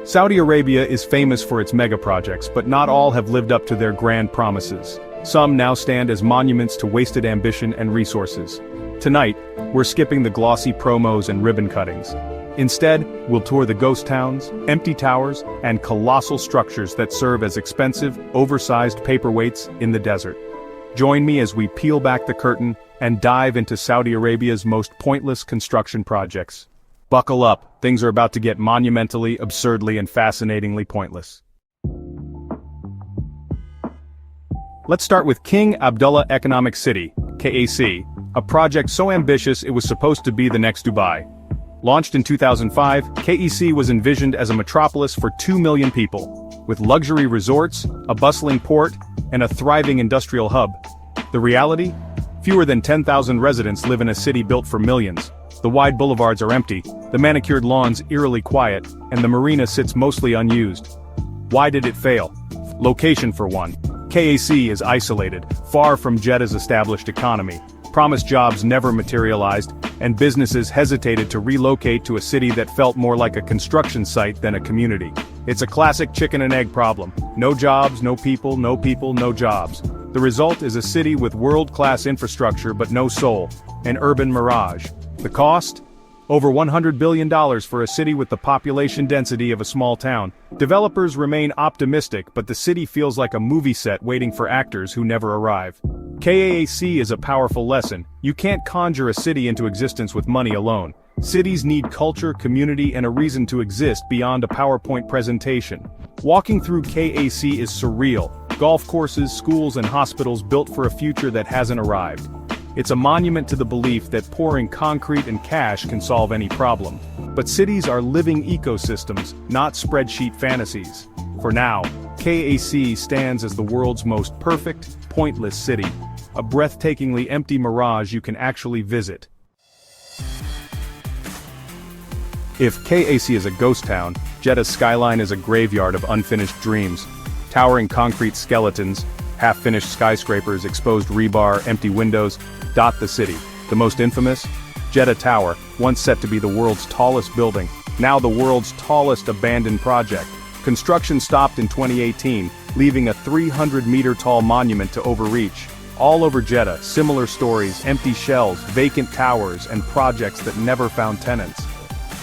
Saudi Arabia is famous for its mega-projects, but not all have lived up to their grand promises. Some now stand as monuments to wasted ambition and resources. Tonight, we're skipping the glossy promos and ribbon cuttings. Instead, we'll tour the ghost towns, empty towers, and colossal structures that serve as expensive, oversized paperweights in the desert. Join me as we peel back the curtain and dive into Saudi Arabia's most pointless construction projects. Buckle up, things are about to get monumentally, absurdly, and fascinatingly pointless. Let's start with King Abdullah Economic City, KAC, a project so ambitious it was supposed to be the next Dubai. Launched in 2005, KEC was envisioned as a metropolis for 2 million people, with luxury resorts, a bustling port, and a thriving industrial hub. The reality? Fewer than 10,000 residents live in a city built for millions. The wide boulevards are empty, the manicured lawns eerily quiet, and the marina sits mostly unused. Why did it fail? Location for one. KAC is isolated, far from Jeddah's established economy. Promised jobs never materialized, and businesses hesitated to relocate to a city that felt more like a construction site than a community. It's a classic chicken and egg problem. No jobs, no people, no people, no jobs. The result is a city with world-class infrastructure but no soul, an urban mirage. The cost? Over $100 billion for a city with the population density of a small town. Developers remain optimistic, but the city feels like a movie set waiting for actors who never arrive. KAC is a powerful lesson. You can't conjure a city into existence with money alone. Cities need culture, community, and a reason to exist beyond a PowerPoint presentation. Walking through KAC is surreal. Golf courses, schools, and hospitals built for a future that hasn't arrived. It's a monument to the belief that pouring concrete and cash can solve any problem. But cities are living ecosystems, not spreadsheet fantasies. For now, KAC stands as the world's most perfect, pointless city. A breathtakingly empty mirage you can actually visit. If KAC is a ghost town, Jeddah's skyline is a graveyard of unfinished dreams. Towering concrete skeletons, half-finished skyscrapers, exposed rebar, empty windows, dot the city. The most infamous? Jeddah Tower, once set to be the world's tallest building, now the world's tallest abandoned project. Construction stopped in 2018, leaving a 300-meter-tall monument to overreach. All over Jeddah, similar stories, empty shells, vacant towers, and projects that never found tenants.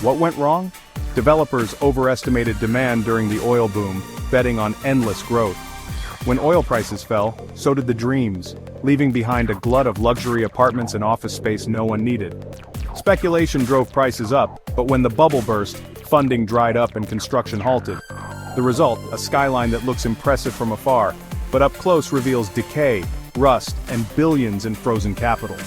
What went wrong? Developers overestimated demand during the oil boom, betting on endless growth. When oil prices fell, so did the dreams, leaving behind a glut of luxury apartments and office space no one needed. Speculation drove prices up, but when the bubble burst, funding dried up and construction halted. The result, a skyline that looks impressive from afar, but up close reveals decay, rust, and billions in frozen capital.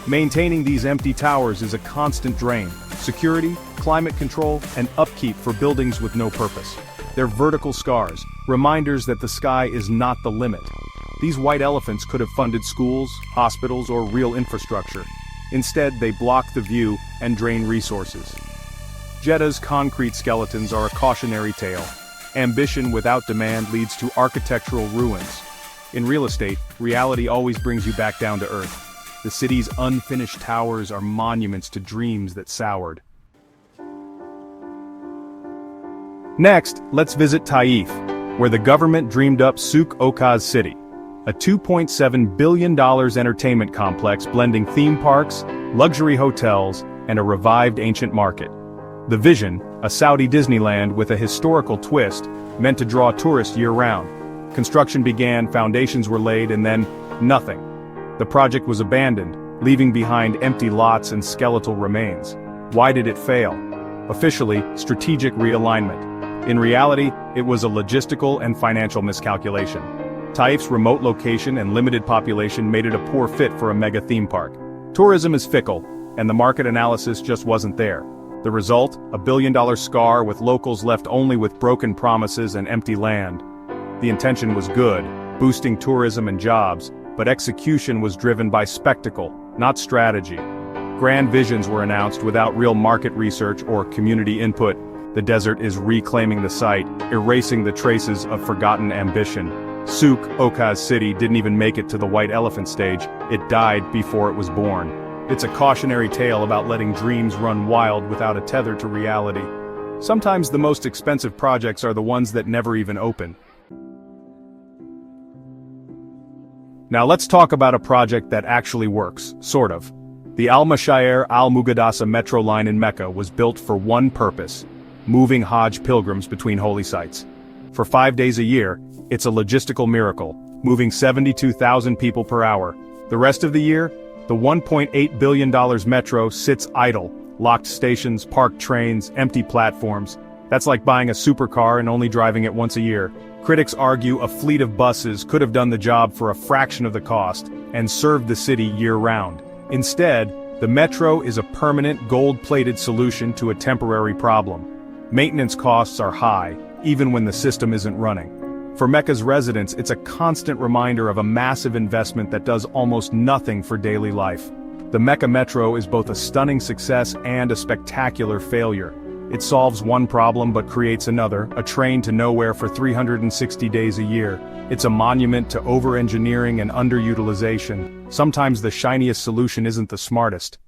Maintaining these empty towers is a constant drain. Security, climate control, and upkeep for buildings with no purpose. They're vertical scars, reminders that the sky is not the limit. These white elephants could have funded schools, hospitals, or real infrastructure. Instead, they block the view and drain resources. Jeddah's concrete skeletons are a cautionary tale. Ambition without demand leads to architectural ruins. In real estate, reality always brings you back down to earth. The city's unfinished towers are monuments to dreams that soured. Next, let's visit Taif, where the government dreamed up Souk Okaz City, a $2.7 billion entertainment complex blending theme parks, luxury hotels, and a revived ancient market. The vision, a Saudi Disneyland with a historical twist, meant to draw tourists year-round. Construction began, foundations were laid, and then, nothing. The project was abandoned, leaving behind empty lots and skeletal remains. Why did it fail? Officially, strategic realignment. In reality, it was a logistical and financial miscalculation. Taif's remote location and limited population made it a poor fit for a mega theme park. Tourism is fickle, and the market analysis just wasn't there. The result, a billion-dollar scar with locals left only with broken promises and empty land. The intention was good, boosting tourism and jobs, but execution was driven by spectacle, not strategy. Grand visions were announced without real market research or community input. The desert is reclaiming the site, erasing the traces of forgotten ambition. Souk Okaz City didn't even make it to the white elephant stage. It died before it was born. It's a cautionary tale about letting dreams run wild without a tether to reality. Sometimes the most expensive projects are the ones that never even open. Now let's talk about a project that actually works, sort of. The Al-Mashair Al-Muqaddasa metro line in Mecca was built for one purpose: moving Hajj pilgrims between holy sites. For 5 days a year, it's a logistical miracle, moving 72,000 people per hour. The rest of the year, the $1.8 billion metro sits idle, locked stations, parked trains, empty platforms. That's like buying a supercar and only driving it once a year. Critics argue a fleet of buses could have done the job for a fraction of the cost and served the city year-round. Instead, the metro is a permanent gold-plated solution to a temporary problem. Maintenance costs are high, even when the system isn't running. For Mecca's residents, it's a constant reminder of a massive investment that does almost nothing for daily life. The Mecca Metro is both a stunning success and a spectacular failure. It solves one problem but creates another, a train to nowhere for 360 days a year. It's a monument to over-engineering and underutilization. Sometimes the shiniest solution isn't the smartest.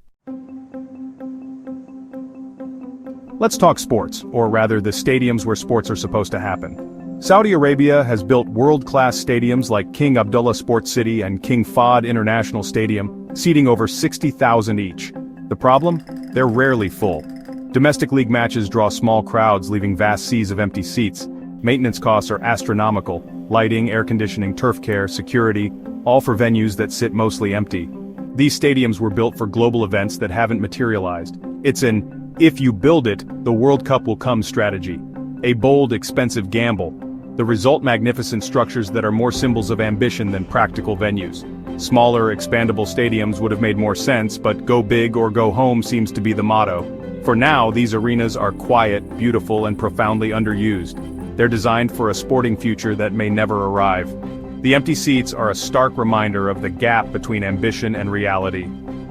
Let's talk sports, or rather the stadiums where sports are supposed to happen. Saudi Arabia has built world-class stadiums like King Abdullah Sports City and King Fahd International Stadium, seating over 60,000 each. The problem? They're rarely full. Domestic league matches draw small crowds, leaving vast seas of empty seats. Maintenance costs are astronomical: lighting, air conditioning, turf care, security, all for venues that sit mostly empty. These stadiums were built for global events that haven't materialized. It's an "if you build it, the World Cup will come" strategy. A bold, expensive gamble. The result: magnificent structures that are more symbols of ambition than practical venues. Smaller, expandable stadiums would have made more sense, but go big or go home seems to be the motto. For now, these arenas are quiet, beautiful, and profoundly underused. They're designed for a sporting future that may never arrive. The empty seats are a stark reminder of the gap between ambition and reality.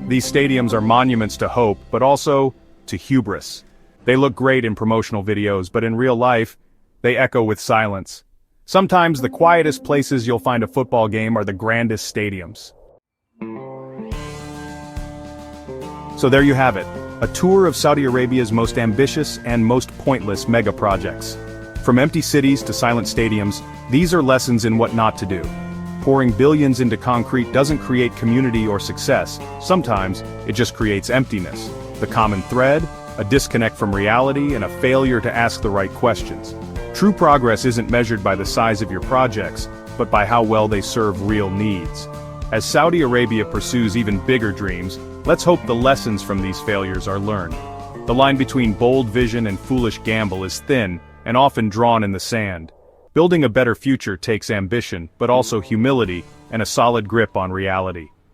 These stadiums are monuments to hope, but also to hubris. They look great in promotional videos, but in real life, they echo with silence. Sometimes the quietest places you'll find a football game are the grandest stadiums. So there you have it. A tour of Saudi Arabia's most ambitious and most pointless mega projects. From empty cities to silent stadiums, these are lessons in what not to do. Pouring billions into concrete doesn't create community or success. Sometimes, it just creates emptiness. The common thread? A disconnect from reality and a failure to ask the right questions. True progress isn't measured by the size of your projects, but by how well they serve real needs. As Saudi Arabia pursues even bigger dreams, let's hope the lessons from these failures are learned. The line between bold vision and foolish gamble is thin, and often drawn in the sand. Building a better future takes ambition, but also humility, and a solid grip on reality.